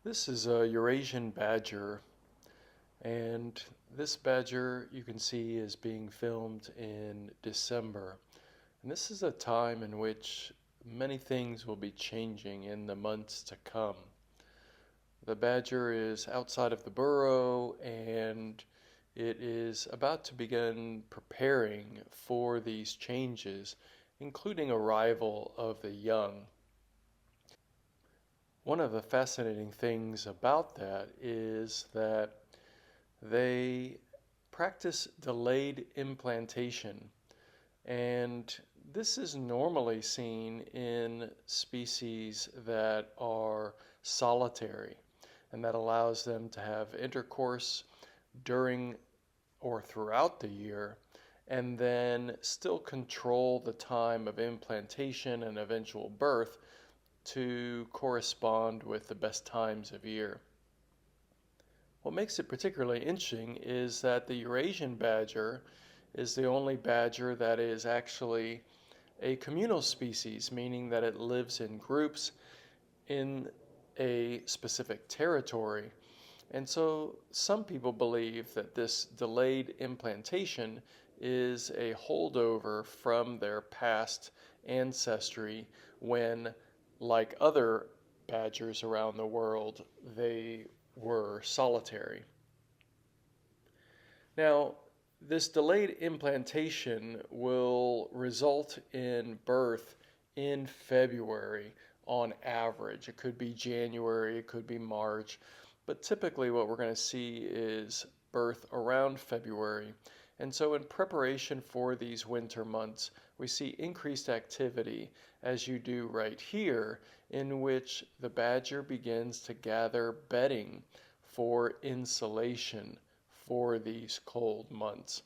This is a Eurasian badger, and this badger you can see is being filmed in December. And this is a time in which many things will be changing in the months to come. The badger is outside of the burrow and it is about to begin preparing for these changes, including arrival of the young. One of the fascinating things about that is that they practice delayed implantation, and this is normally seen in species that are solitary, and that allows them to have intercourse during or throughout the year and then still control the time of implantation and eventual birth to correspond with the best times of year. What makes it particularly interesting is that the Eurasian badger is the only badger that is actually a communal species, meaning that it lives in groups in a specific territory. And so some people believe that this delayed implantation is a holdover from their past ancestry when, like other badgers around the world, they were solitary. Now, this delayed implantation will result in birth in February on average. It could be January, it could be March, but typically what we're going to see is birth around February. And so in preparation for these winter months, we see increased activity, as you do right here, in which the badger begins to gather bedding for insulation for these cold months.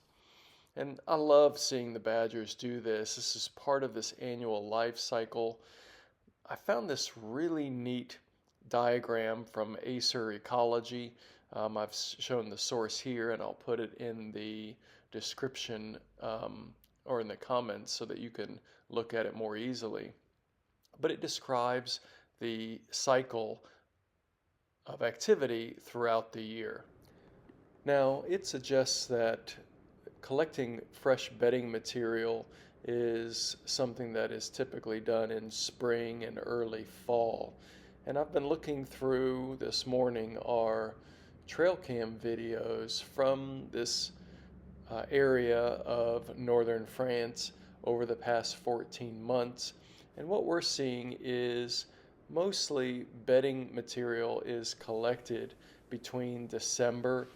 And I love seeing the badgers do this. This is part of this annual life cycle. I found this really neat diagram from Acer Ecology. I've shown the source here, and I'll put it in the description or in the comments so that you can look at it more easily. But it describes the cycle of activity throughout the year. Now, it suggests that collecting fresh bedding material is something that is typically done in spring and early fall. And I've been looking through this morning our trail cam videos from this area of northern France over the past 14 months. And what we're seeing is mostly bedding material is collected between December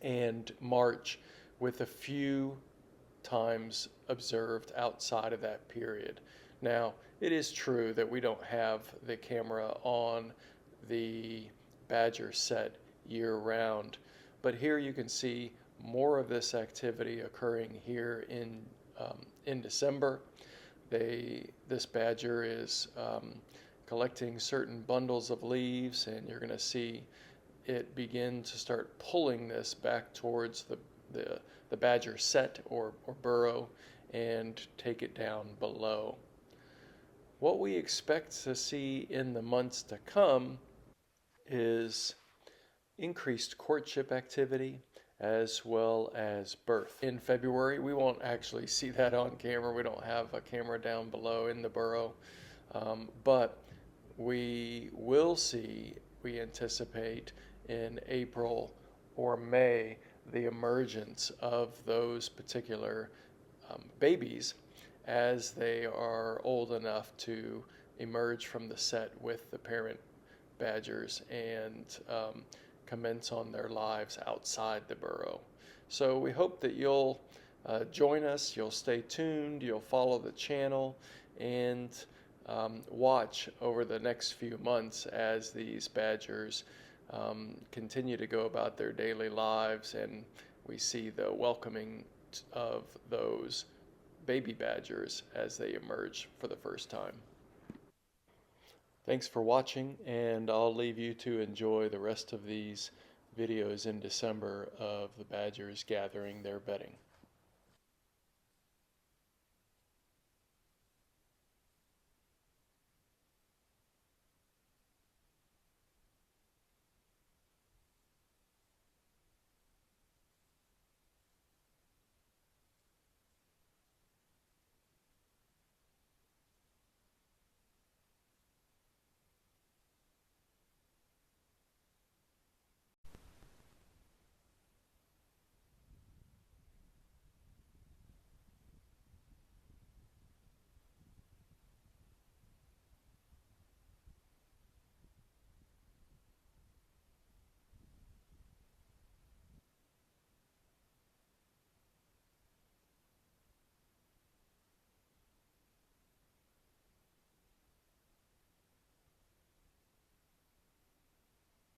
and March, with a few times observed outside of that period. Now, it is true that we don't have the camera on the badger set year round, but here you can see more of this activity occurring here in December. This badger is collecting certain bundles of leaves, and you're going to see it begin to start pulling this back towards the badger set or burrow and take it down below. What we expect to see in the months to come is increased courtship activity as well as birth. In February, we won't actually see that on camera. We don't have a camera down below in the burrow, but we will see, we anticipate, in April or May, the emergence of those particular babies as they are old enough to emerge from the set with the parent badgers and commence on their lives outside the burrow. So we hope that you'll join us, you'll stay tuned, you'll follow the channel, and watch over the next few months as these badgers continue to go about their daily lives, and we see the welcoming of those baby badgers as they emerge for the first time. Thanks for watching, and I'll leave you to enjoy the rest of these videos in December of the badgers gathering their bedding.